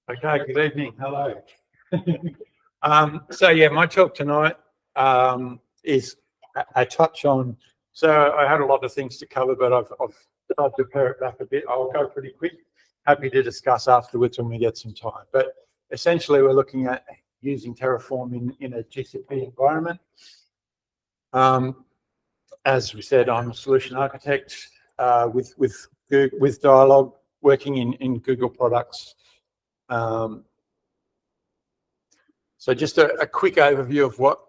Okay, good evening. Hello. So yeah, my talk tonight is a touch on. So I had a lot of things to cover, but I've tried to pare it back a bit. I'll go pretty quick. Happy to discuss afterwards when we get some time. But essentially, we're looking at using Terraform in a GCP environment. As we said, I'm a solution architect with Dialog, working in Google products. So just a quick overview of what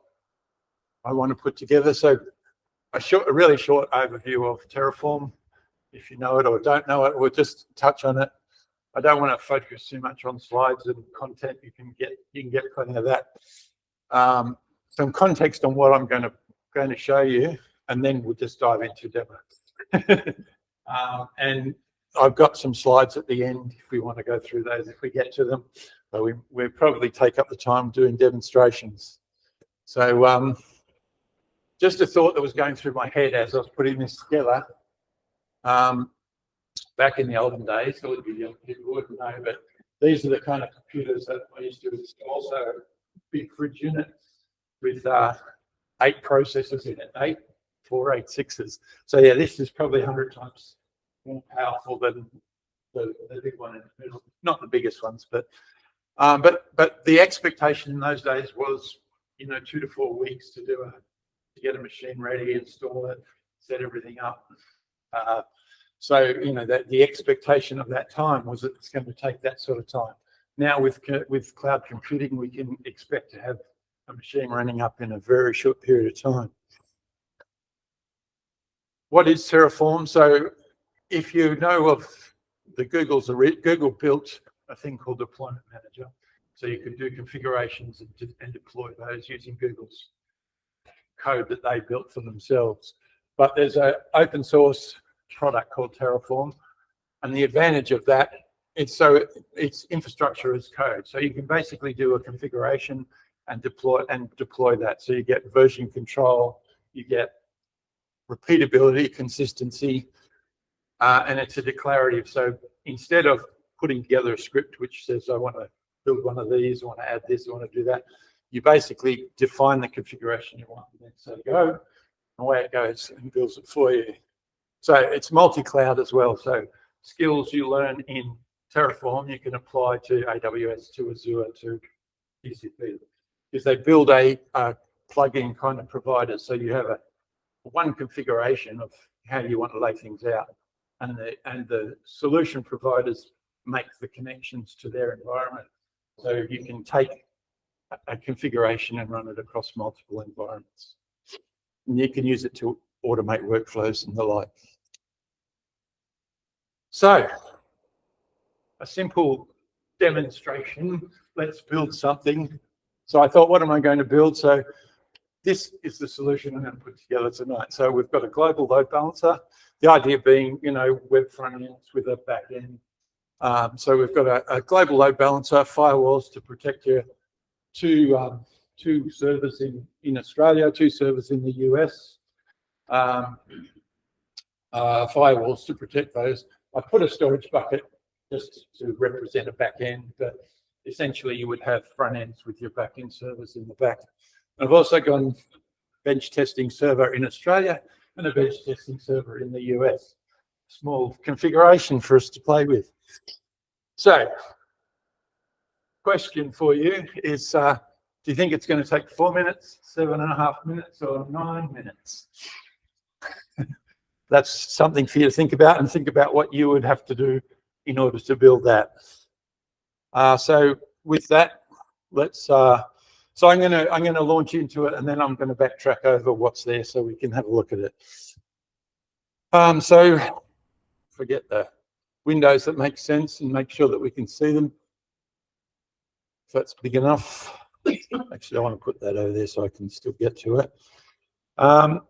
I want to put together. So a really short overview of Terraform. If you know it or don't know it, we'll just touch on it. I don't want to focus too much on slides and content. You can get plenty of that. Some context on what I'm going to show you, and then we'll just dive into demo. And I've got some slides at the end if we want to go through those, if we get to them. But we'll probably take up the time doing demonstrations. So just a thought that was going through my head as I was putting this together. Back in the olden days, so the young people wouldn't know, but these are the kind of computers that I used to install. So big fridge unit with 8 processors in it, 4 886s. So yeah, this is probably 100 times more powerful than the big one in the middle. Not the biggest ones, but the expectation in those days was, 2 to 4 weeks to get a machine ready, install it, set everything up. So that the expectation of that time was that it's going to take that sort of time. Now with cloud computing, we can expect to have a machine running up in a very short period of time. What is Terraform? So if you know of the Google built a thing called Deployment Manager. So you can do configurations and deploy those using Google's code that they built for themselves. But there's an open source product called Terraform. And the advantage of that, it's infrastructure as code. So you can basically do a configuration and deploy that. So you get version control, you get repeatability, consistency, and it's a declarative. So instead of putting together a script which says, I want to build one of these, I want to add this, I want to do that, you basically define the configuration you want and then say go, and away it goes and builds it for you. So it's multi-cloud as well. So skills you learn in Terraform, you can apply to AWS, to Azure, to GCP, because they build a plug-in kind of provider. So you have one configuration of how you want to lay things out, and the solution providers make the connections to their environment. So you can take a configuration and run it across multiple environments. And you can use it to automate workflows and the like. So a simple demonstration. Let's build something. So I thought, what am I going to build? So this is the solution I'm going to put together tonight. So we've got a global load balancer. The idea being, web front ends with a back end. So we've got a global load balancer, firewalls to protect your two servers in Australia, 2 servers in the US, firewalls to protect those. I put a storage bucket just to represent a back end, but essentially you would have front ends with your back end servers in the back. I've also got a bench testing server in Australia and a bench testing server in the US. Small configuration for us to play with. So, question for you is, do you think it's going to take 4 minutes, 7.5 minutes, or 9 minutes? That's something for you to think about, and think about what you would have to do in order to build that. So with that, let's. So I'm going to launch into it, and then I'm going to backtrack over what's there so we can have a look at it. So forget the windows that make sense and make sure that we can see them. If that's big enough. Actually, I want to put that over there so I can still get to it.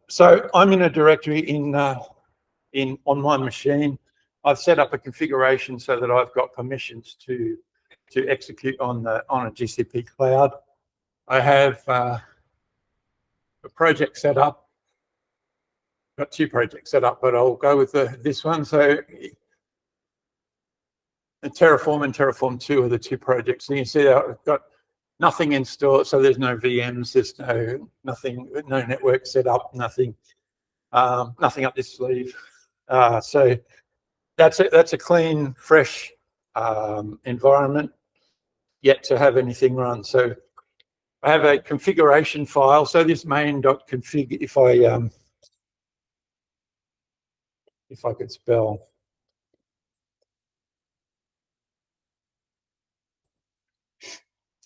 So I'm in a directory on my machine. I've set up a configuration so that I've got permissions to execute on a GCP cloud. I have a project set up. Got 2 projects set up, but I'll go with this one. So And Terraform 2 are the two projects. And you see I've got nothing installed, so there's no VMs, there's nothing, no network set up, nothing up this sleeve. So that's a clean, fresh environment, yet to have anything run. So I have a configuration file. So this main.config, if I could spell.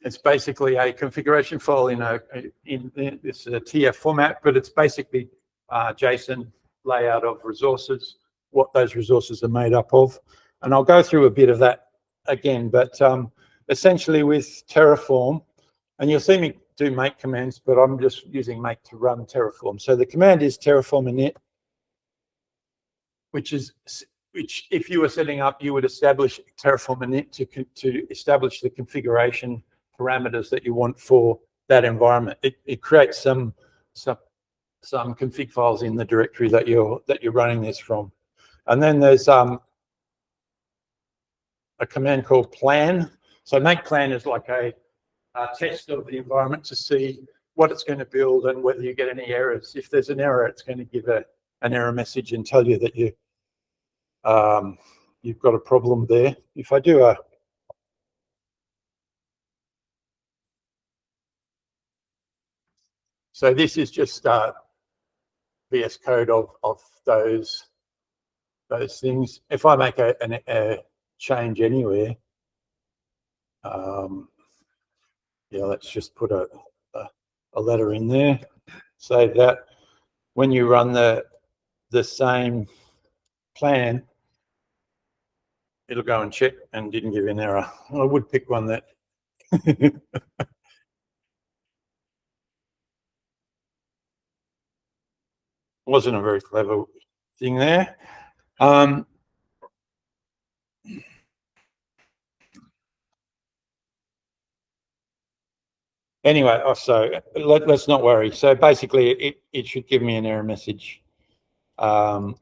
It's basically a configuration file in this TF format, but it's basically JSON layout of resources, what those resources are made up of. And I'll go through a bit of that again, but essentially with Terraform, and you'll see me do make commands, but I'm just using make to run Terraform. So the command is terraform init, which if you were setting up, you would establish terraform init to establish the configuration parameters that you want for that environment. It creates some config files in the directory that you're running this from. And then there's a command called plan. So make plan is like a test of the environment to see what it's going to build and whether you get any errors. If there's an error, it's going to give an error message and tell you that you've got a problem there. If I do so this is just VS Code of those things. If I make a change anywhere, yeah, let's just put a letter in there. Save that. When you run the same plan, it'll go and check and didn't give an error. I would pick one that wasn't a very clever thing there. Anyway, so let's not worry. So basically, it should give me an error message. And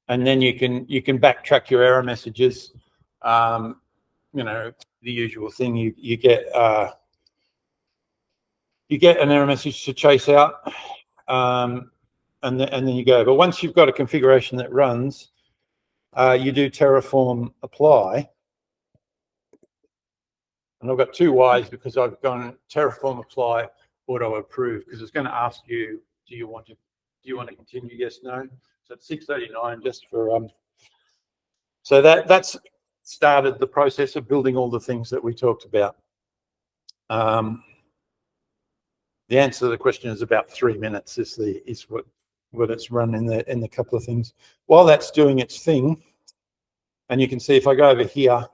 then you can backtrack your error messages. You know, the usual thing. You get an error message to chase out, and then you go. But once you've got a configuration that runs, you do terraform apply. And I've got two Y's because I've gone terraform apply auto approve, because it's going to ask you, do you want to continue? Yes, no. So it's 639 just for so that's started the process of building all the things that we talked about. The answer to the question is about 3 minutes is what it's run in the couple of things. While that's doing its thing, and you can see if I go over here,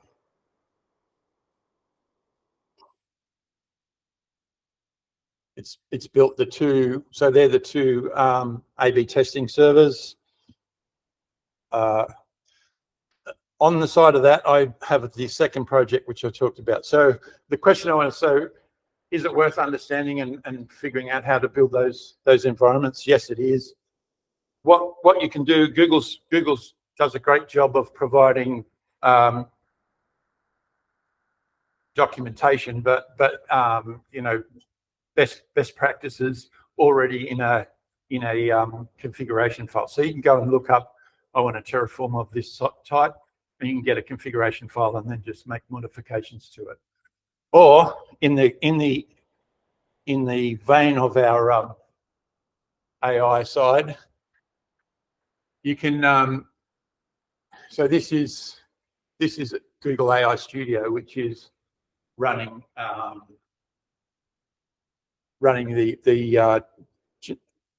it's built the two, so they're the two A/B testing servers. On the side of that, I have the second project, which I talked about. So the question I want to, so is it worth understanding and figuring out how to build those environments? Yes, it is. What you can do, Google's does a great job of providing documentation, but you know, best practices already in a configuration file. So you can go and look up, I want a Terraform of this type, and you can get a configuration file and then just make modifications to it. Or in the vein of our AI side, you can so this is Google AI Studio, which is running the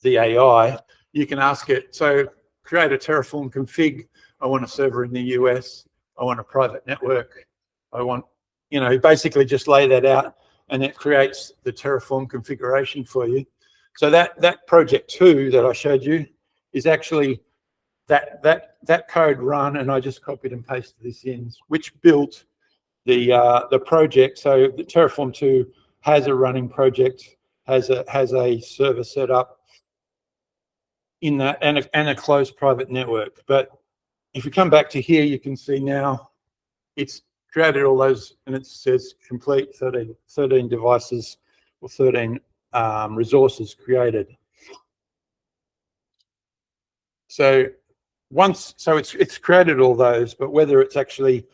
AI. You can ask it, so create a Terraform config. I want a server in the US. I want a private network. I want, you know, basically just lay that out, and it creates the Terraform configuration for you. So that project 2 that I showed you is actually that code run, and I just copied and pasted this in, which built the project. So the Terraform 2 has a running project, has a server set up. in that, and a closed private network. But if you come back to here, you can see now it's created all those, and it says complete 13 devices or 13 resources created. So it's created all those, but whether it's actually,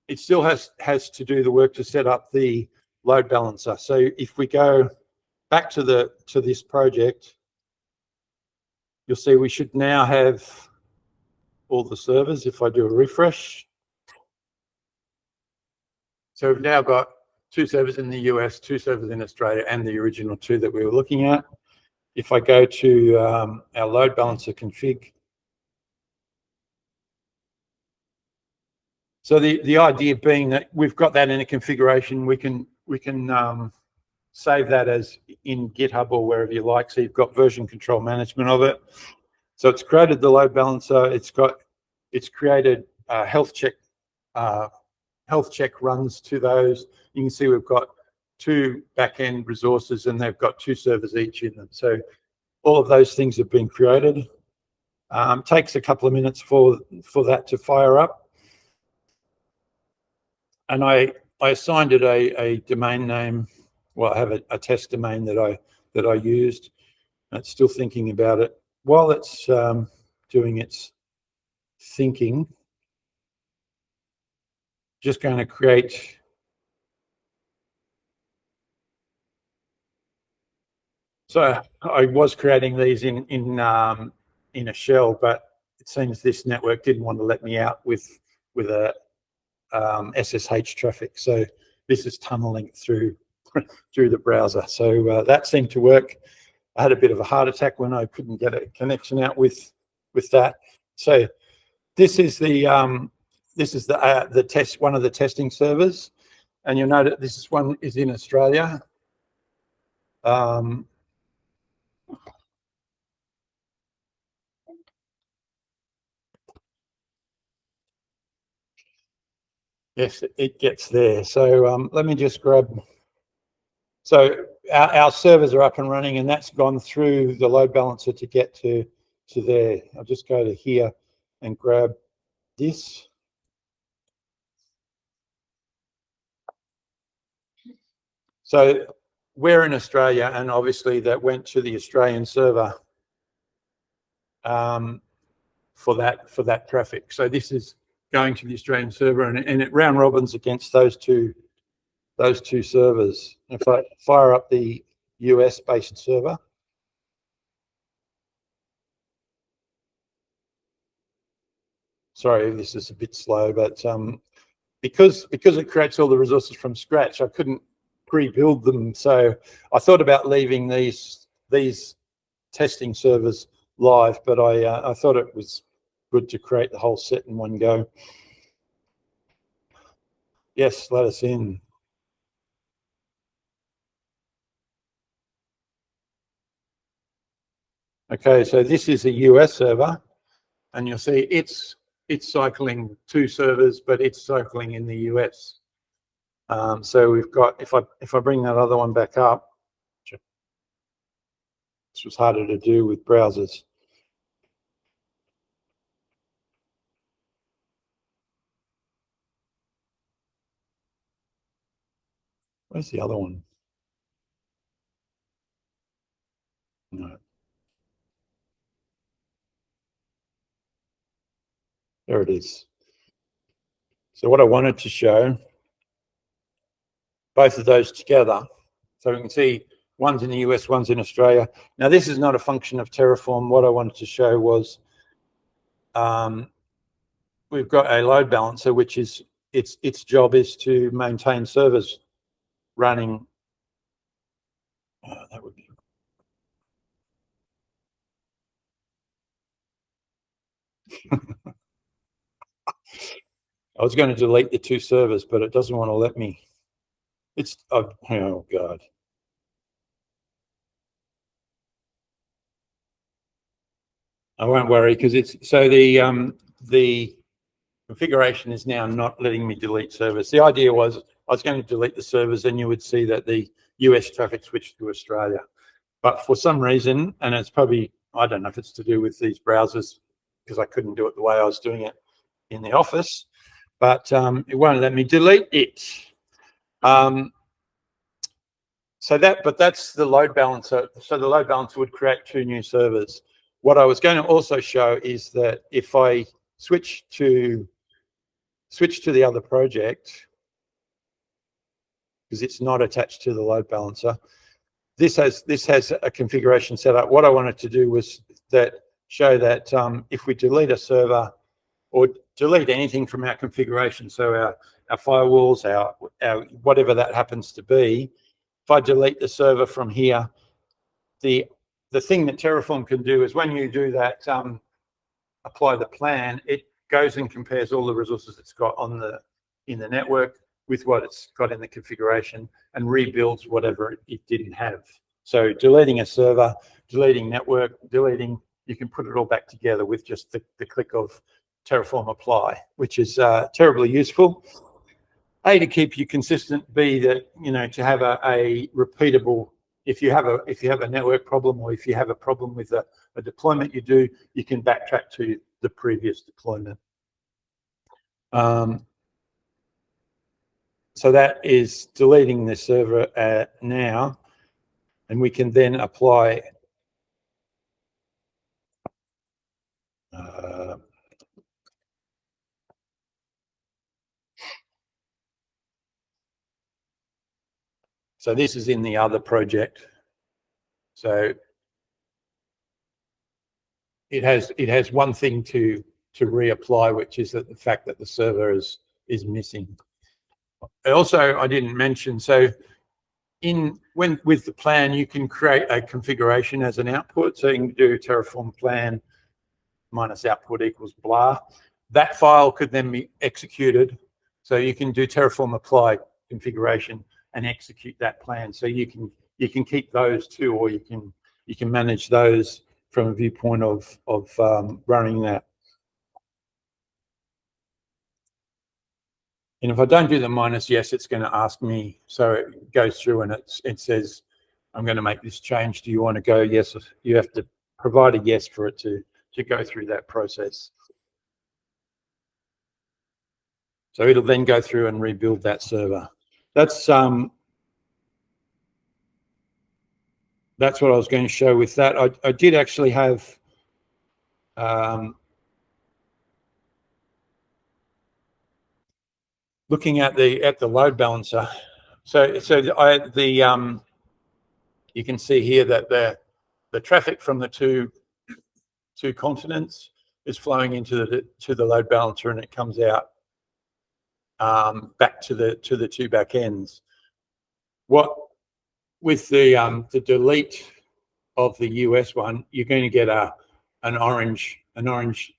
it still has to do the work to set up the load balancer. So if we go back to this project, you'll see we should now have all the servers. If I do a refresh, so we've now got 2 servers in the US, 2 servers in Australia, and the original 2 that we were looking at. If I go to our load balancer config, so the idea being that we've got that in a configuration, we can save that as in GitHub or wherever you like. So you've got version control management of it. So it's created the load balancer. It's created health check runs to those. You can see we've got 2 back-end resources, and they've got 2 servers each in them. So all of those things have been created. Takes a couple of minutes for that to fire up. And I assigned it a domain name. Well, I have a test domain that I used. It's still thinking about it. While it's doing its thinking, just going to create. So I was creating these in a shell, but it seems this network didn't want to let me out with a SSH traffic. So this is tunneling through the browser. So that seemed to work. I had a bit of a heart attack when I couldn't get a connection out with that. So this is the test, one of the testing servers, and you'll note this one is in Australia. Yes, it gets there. So let me just grab. So our servers are up and running, and that's gone through the load balancer to get to there. I'll just go to here and grab this. So we're in Australia, and obviously that went to the Australian server for that traffic. So this is going to the Australian server, and it round robins against those two servers. If I fire up the US-based server, sorry, this is a bit slow, but because it creates all the resources from scratch, I couldn't pre-build them. So I thought about leaving these testing servers live, but I thought it was good to create the whole set in one go. Yes, let us in. Okay, so this is a US server, and you'll see it's cycling 2 servers, but it's cycling in the US. So we've got, if I bring that other one back up, this was harder to do with browsers. Where's the other one? No. There it is. So what I wanted to show, both of those together, so we can see one's in the US, one's in Australia. Now this is not a function of Terraform. What I wanted to show was we've got a load balancer, which is its job is to maintain servers running. That would be. I was going to delete the 2 servers, but it doesn't want to let me. It's oh God. I won't worry, because it's so the configuration is now not letting me delete servers. The idea was I was going to delete the servers, and you would see that the US traffic switched to Australia. But for some reason, and it's probably I don't know if it's to do with these browsers, because I couldn't do it the way I was doing it in the office, but it won't let me delete it. But that's the load balancer. So the load balancer would create 2 new servers. What I was going to also show is that if I switch to the other project, because it's not attached to the load balancer, this has a configuration set up. What I wanted to do was show that if we delete a server or delete anything from our configuration, so our firewalls, our whatever that happens to be, if I delete the server from here, the thing that Terraform can do is when you do that, apply the plan, it goes and compares all the resources it's got in the network with what it's got in the configuration and rebuilds whatever it didn't have. So deleting a server, deleting network, you can put it all back together with just the click of Terraform apply, which is terribly useful. A, to keep you consistent. B, that to have a repeatable. If you have a network problem, or if you have a problem with a deployment you do, you can backtrack to the previous deployment. So that is deleting the server now, and we can then apply so this is in the other project. So it has one thing to reapply, which is that the fact that the server is missing. Also, I didn't mention, so with the plan, you can create a configuration as an output. So you can do Terraform plan minus output equals blah. That file could then be executed. So you can do Terraform apply configuration and execute that plan. So you can keep those too, or you can manage those from a viewpoint of running that. And if I don't do the minus yes, it's going to ask me. So it goes through and it says, I'm going to make this change. Do you want to go yes? You have to provide a yes for it to go through that process. So it'll then go through and rebuild that server. That's what I was going to show with that. I did actually have looking at the load balancer. So you can see here that the traffic from the two continents is flowing into the load balancer, and it comes out back to the two back ends. What with the delete of the US one, you're going to get an orange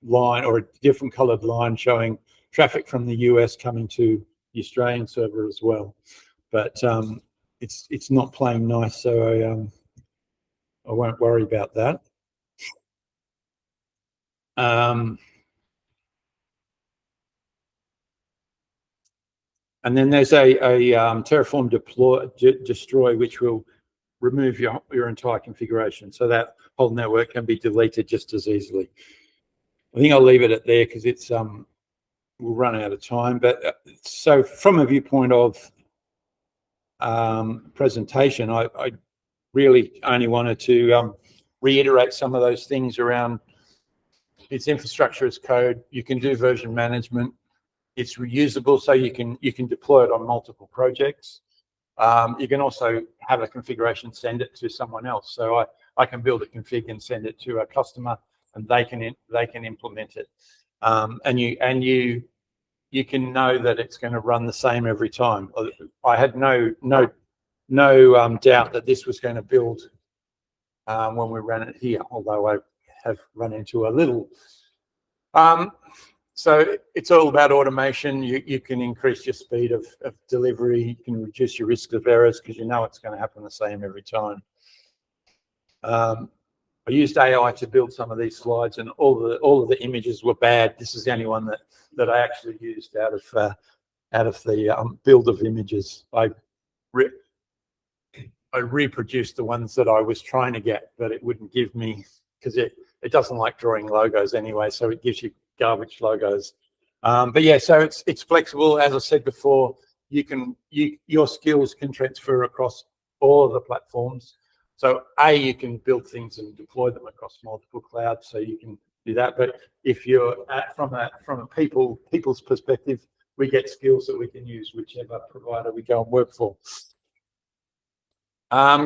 line or a different colored line showing traffic from the US coming to the Australian server as well. But it's not playing nice, so I won't worry about that. And then there's a Terraform destroy, which will remove your entire configuration, so that whole network can be deleted just as easily. I think I'll leave it at there because it's we'll run out of time. But so from a viewpoint of presentation, I really only wanted to reiterate some of those things around its infrastructure as code. You can do version management. It's reusable, so you can deploy it on multiple projects. You can also have a configuration, send it to someone else. So I can build a config and send it to a customer, and they can implement it. And you can know that it's going to run the same every time. I had no doubt that this was going to build when we ran it here, although I have run into a little. So it's all about automation. You can increase your speed of delivery. You can reduce your risk of errors because you know it's going to happen the same every time. I used AI to build some of these slides, and all of the images were bad. This is the only one that I actually used out of the build of images. I reproduced the ones that I was trying to get, but it wouldn't give me because it doesn't like drawing logos anyway, so it gives you garbage logos. But yeah, so it's flexible. As I said before, your skills can transfer across all of the platforms. So you can build things and deploy them across multiple clouds, so you can do that. But if you're from a people's perspective, we get skills that we can use whichever provider we go and work for.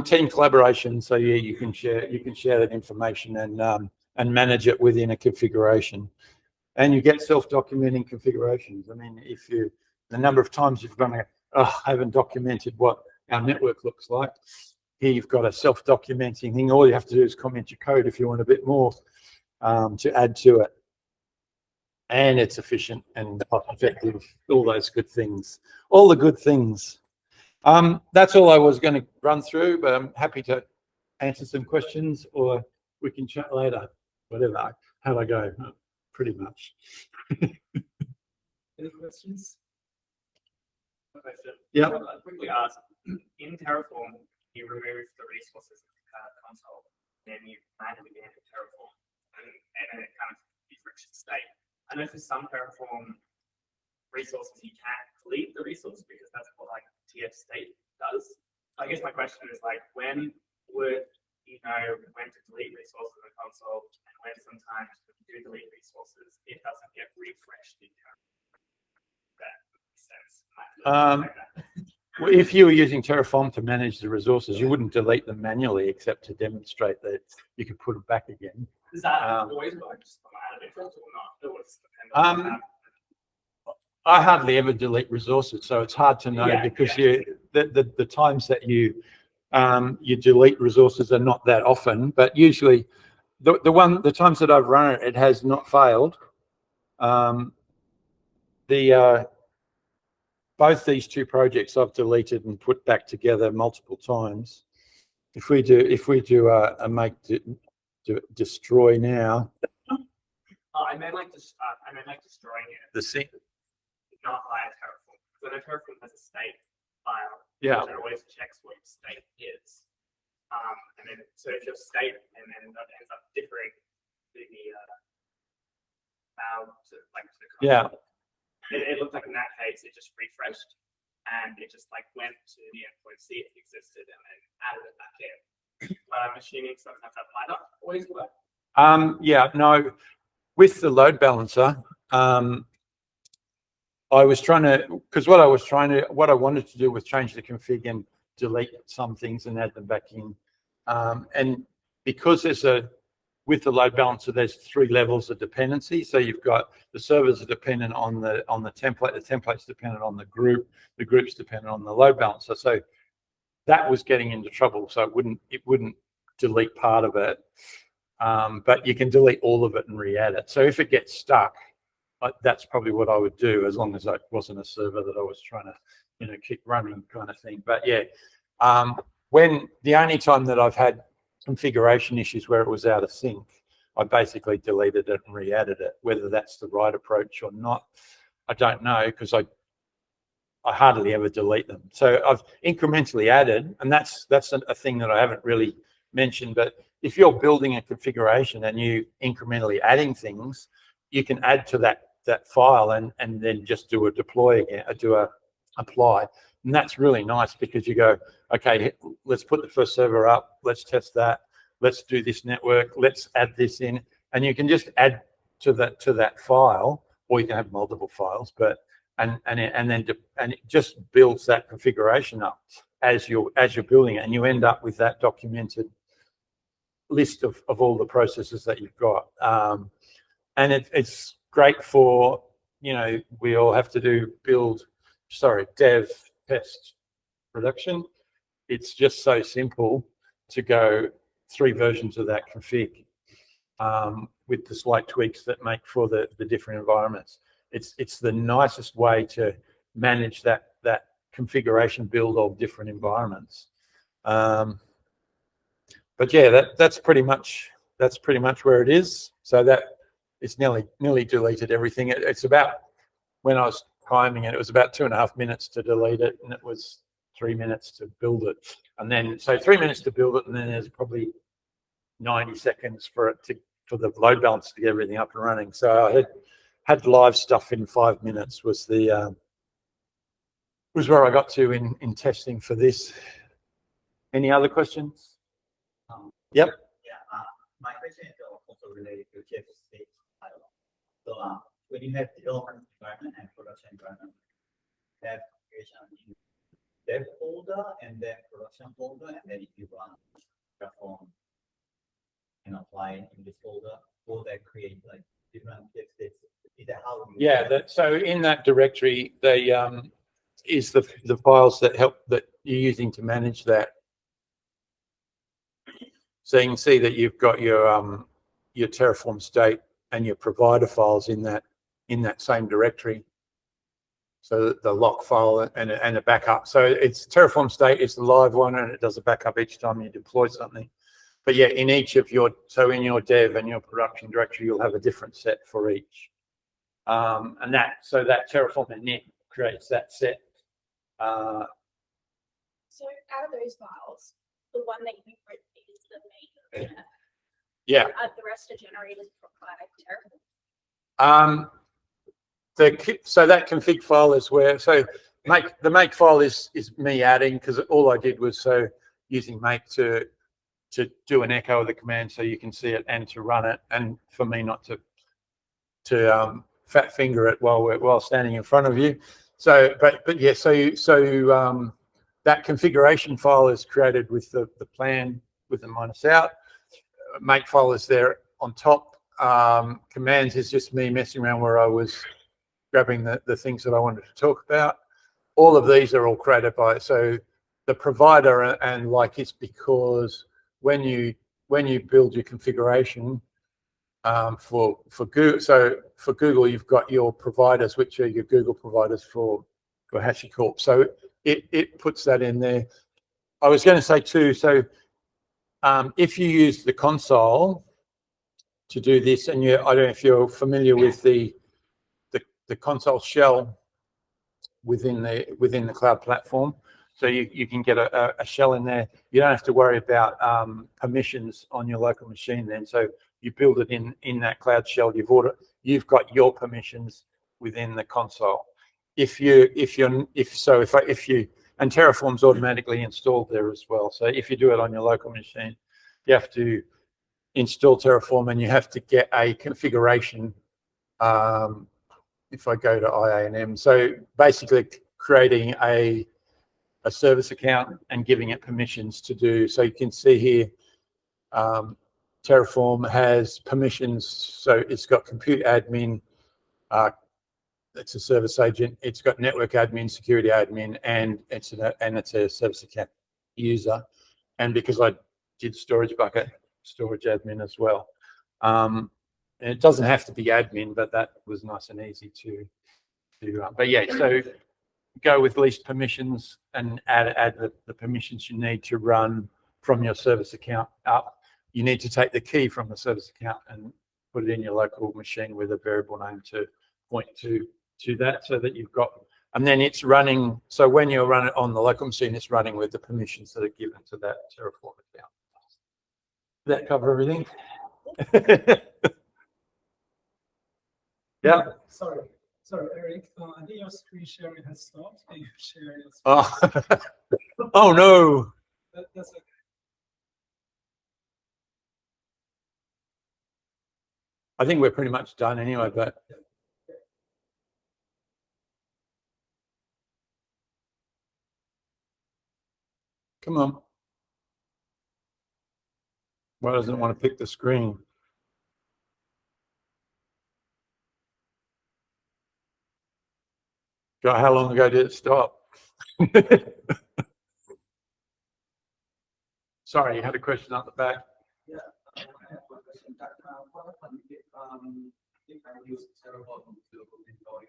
Team collaboration. So yeah, you can share that information and manage it within a configuration. And you get self-documenting configurations. I mean, the number of times you've gone, I haven't documented what our network looks like. Here you've got a self-documenting thing. All you have to do is comment your code if you want a bit more to add to it. And it's efficient and cost-effective. All those good things. All the good things. That's all I was going to run through, but I'm happy to answer some questions, or we can chat later. Whatever. How'd I go? Pretty much. Any questions? Yeah. I'll quickly ask, in Terraform, you remove the resources of the console, then you manually enter Terraform, and then it kind of refreshes the state. I know for some Terraform resources, you can't delete the resource because that's what like TF state does. I guess my question is like, when would you know when to delete resources in the console, and when sometimes when you do delete resources, it doesn't get refreshed in Terraform? That makes sense. If you were using Terraform to manage the resources, you wouldn't delete them manually, except to demonstrate that you could put them back again. Does that always work just out of interest or not? It was dependent on I hardly ever delete resources, so it's hard to know because the times that you delete resources are not that often. But usually, the times that I've run it has not failed. Both these two projects I've deleted and put back together multiple times. If we do a make destroy now. I meant like destroying it. Not via Terraform. So the Terraform has a state file. Yeah. That always checks what your state is. And then so if your state and then that ends up differing the file to the console. Yeah. It looked like in that case it just refreshed and it just like went to the endpoint, see if it existed, and then added it back in. But I'm assuming sometimes that might not always work. Yeah, no. With the load balancer, I was trying to, because what I wanted to do was change the config and delete some things and add them back in. And because with the load balancer, there's 3 levels of dependency. So you've got the servers are dependent on the template, the template's dependent on the group's dependent on the load balancer. So that was getting into trouble. So it wouldn't delete part of it, but you can delete all of it and re-add it. So if it gets stuck, that's probably what I would do, as long as it wasn't a server that I was trying to keep running kind of thing. But yeah, when the only time that I've had configuration issues where it was out of sync, I basically deleted it and re-added it. Whether that's the right approach or not, I don't know, because I hardly ever delete them. So I've incrementally added, and that's a thing that I haven't really mentioned. But if you're building a configuration and you incrementally adding things, you can add to that file and then just do a deploy again, do a apply. And that's really nice because you go, okay, let's put the first server up, let's test that, let's do this network, let's add this in, and you can just add to that file, or you can have multiple files, but and it just builds that configuration up as you're building it, and you end up with that documented list of all the processes that you've got. And it's great for, we all have to do dev, test, production. It's just so simple to go 3 versions of that config with the slight tweaks that make for the different environments. It's the nicest way to manage that configuration build of different environments. But yeah, that's pretty much where it is. So that it's nearly deleted everything. It's about, when I was timing it was about 2.5 minutes to delete it, and it was 3 minutes to build it. And then, so 3 minutes to build it, and then there's probably 90 seconds for the load balance to get everything up and running. So I had live stuff in 5 minutes was where I got to in testing for this. Any other questions? Yep. Yeah, my question is also related to chip state. So when you have development environment and production environment, you have creation in dev folder and then production folder, and then if you run Terraform and apply in this folder, will that create like different chip states? Is that how you? Yeah. So in that directory, they is the files that you're using to manage that. So you can see that you've got your Terraform state and your provider files in that same directory. So the lock file and a backup. So it's Terraform state is the live one, and it does a backup each time you deploy something. But yeah, in each of your in your dev and your production directory, you'll have a different set for each. And that Terraform init creates that set. So out of those files, the one that you wrote is the main. Yeah. The rest are generated by Terraform. So that config file is where the make file is me adding, because all I did was using make to do an echo of the command so you can see it and to run it, and for me not to fat finger it while standing in front of you. So but yeah, so that configuration file is created with the plan with the minus out. Make file is there on top. Commands is just me messing around where I was grabbing the things that I wanted to talk about. All of these are all created by the provider, and like it's because when you build your configuration for Google, so for Google you've got your providers, which are your Google providers for HashiCorp. So it puts that in there. I was going to say too, so if you use the console to do this, and I don't know if you're familiar with the console shell within the cloud platform. So you can get a shell in there. You don't have to worry about permissions on your local machine then. So you build it in that cloud shell. You've got your permissions within the console. And Terraform's automatically installed there as well. So if you do it on your local machine, you have to install Terraform, and you have to get a configuration. If I go to IAM, so basically creating a service account and giving it permissions to do. So you can see here, Terraform has permissions. So it's got compute admin, it's a service agent. It's got network admin, security admin, and it's a service account user. And because I did storage bucket, storage admin as well. And it doesn't have to be admin, but that was nice and easy to do. But yeah, so go with least permissions and add the permissions you need to run from your service account up. You need to take the key from the service account and put it in your local machine with a variable name to point to that, so that you've got, and then it's running. So when you run it on the local machine, it's running with the permissions that are given to that Terraform account. Does that cover everything? Yeah. Sorry, Eric. I think your screen sharing has stopped. Can you share your screen? Oh, oh no. That's okay. I think we're pretty much done anyway, but. Come on. Why doesn't it want to pick the screen? God, how long ago did it stop? Sorry, you had a question at the back. Yeah, I have one question. What happens if I use Terraform to deploy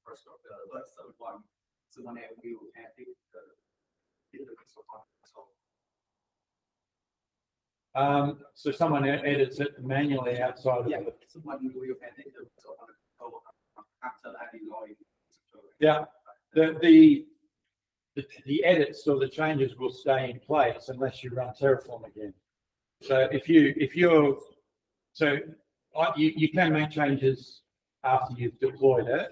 first of the third one? So when I will edit the console. So someone edits it manually outside of it. So when will you edit the console after adding all? Yeah, the edits or the changes will stay in place unless you run Terraform again. So you can make changes after you've deployed it.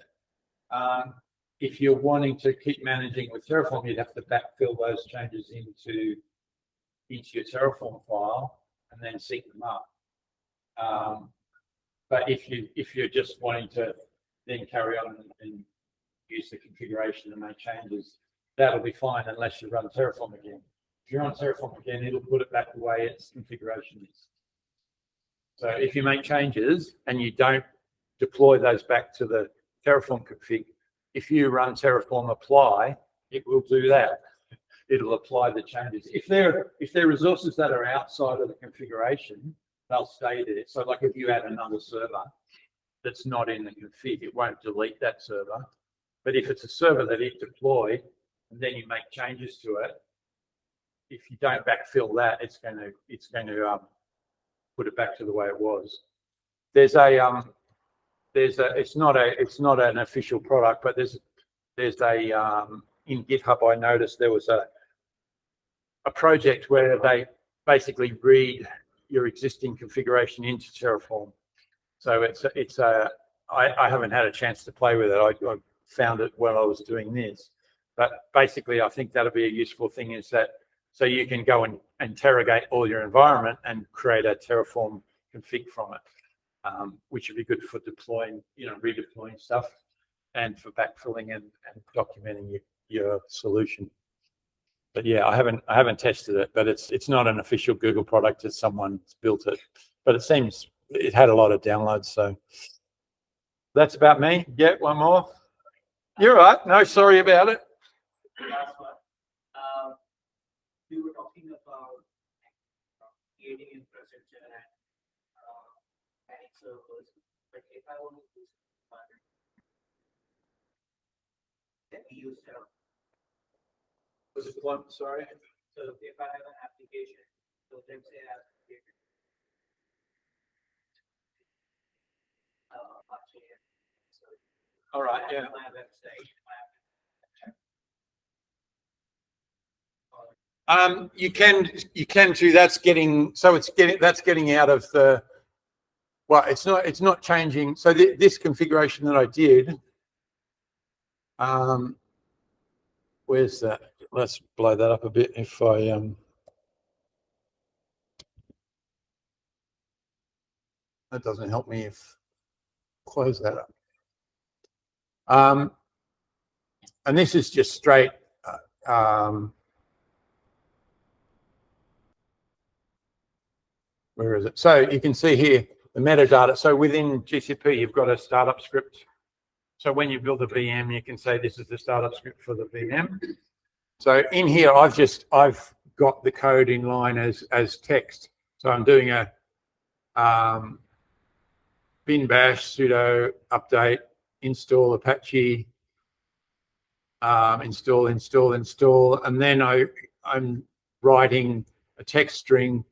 If you're wanting to keep managing with Terraform, you'd have to backfill those changes into your Terraform file and then sync them up. But if you're just wanting to then carry on and use the configuration and make changes, that'll be fine unless you run Terraform again. If you run Terraform again, it'll put it back the way its configuration is. So if you make changes and you don't deploy those back to the Terraform config, if you run Terraform apply, it will do that. It'll apply the changes. If they're resources that are outside of the configuration, they'll stay there. So like if you add another server that's not in the config, it won't delete that server. But if it's a server that is deployed and then you make changes to it, if you don't backfill that, it's going to put it back to the way it was. It's not an official product, but there's in GitHub I noticed there was a project where they basically read your existing configuration into Terraform. So I haven't had a chance to play with it. I found it while I was doing this, but basically I think that'll be a useful thing, is that so you can go and interrogate all your environment and create a Terraform config from it, which would be good for deploying, redeploying stuff, and for backfilling and documenting your solution. But yeah, I haven't tested it, but it's not an official Google product. It's someone's built it, but it seems it had a lot of downloads. So that's about me. Yeah, one more. You're right. No, sorry about it. Last one. We were talking about creating infrastructure and adding servers. But if I want to use let me use Terraform. Was it blunt? Sorry. So if I have an application, so let's say I have All right. Yeah. my website, You can do that's getting out of the, well, it's not changing. So this configuration that I did, where's that? Let's blow that up a bit. If I that doesn't help me, if close that up. And this is just straight where is it? So you can see here the metadata. So within GCP, you've got a startup script. So when you build a VM, you can say this is the startup script for the VM. So in here, I've got the code in line as text. So I'm doing a bin bash sudo update install Apache install, and then I'm writing a text string,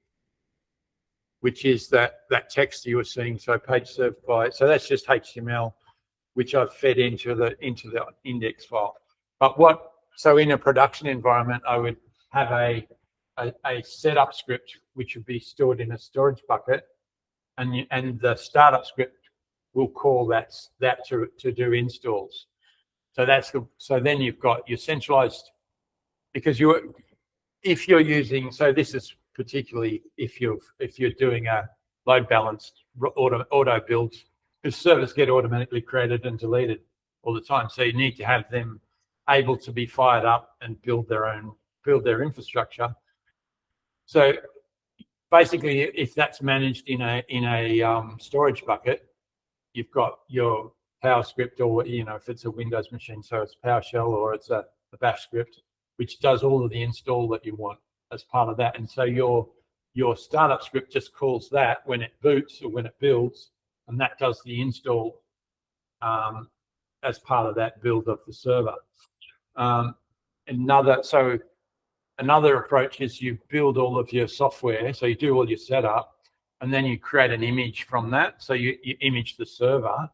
which is that text you were seeing. So page served by, so that's just HTML, which I've fed into the index file. But so in a production environment, I would have a setup script which would be stored in a storage bucket, and the startup script will call that to do installs. So then you've got your centralized, because if you're using, so this is particularly if you're doing a load balanced auto builds, because servers get automatically created and deleted all the time. So you need to have them able to be fired up and build their infrastructure. So basically, if that's managed in a storage bucket, you've got your PowerScript, or if it's a Windows machine, so it's PowerShell, or it's a Bash script, which does all of the install that you want as part of that. And so your startup script just calls that when it boots or when it builds, and that does the install as part of that build of the server. Another approach is you build all of your software, so you do all your setup, and then you create an image from that. So you image the server.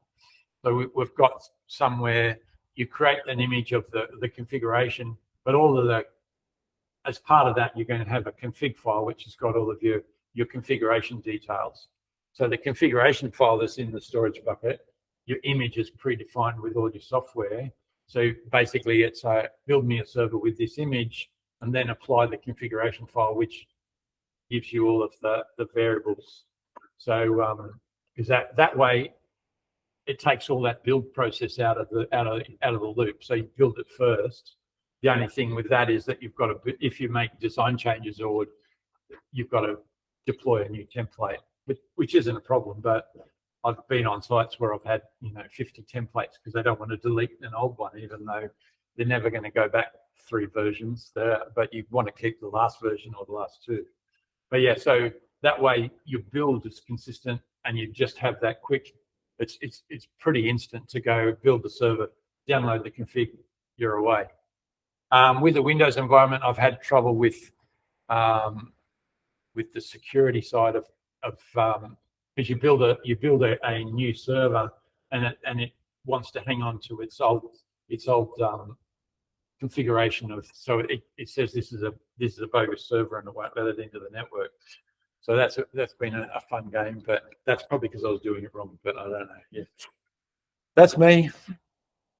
So we've got somewhere you create an image of the configuration, but all of as part of that, you're going to have a config file which has got all of your your configuration details. So the configuration file that's in the storage bucket, your image is predefined with all your software. So basically it's build me a server with this image and then apply the configuration file, which gives you all of the variables. So because that way it takes all that build process out of the loop. So you build it first. The only thing with that is that you've got to, if you make design changes, or you've got to deploy a new template, which isn't a problem. But I've been on sites where I've had 50 templates because they don't want to delete an old one, even though they're never going to go back 3 versions there. But you want to keep the last version or the last 2. But yeah, so that way your build is consistent, and you just have that quick. It's pretty instant to go build the server, download the config, you're away. With the Windows environment, I've had trouble with the security side of because you build a new server and it wants to hang on to its old configuration of, so it says this is a bogus server and it won't let it into the network. So that's been a fun game, but that's probably because I was doing it wrong. But I don't know. Yeah, that's me.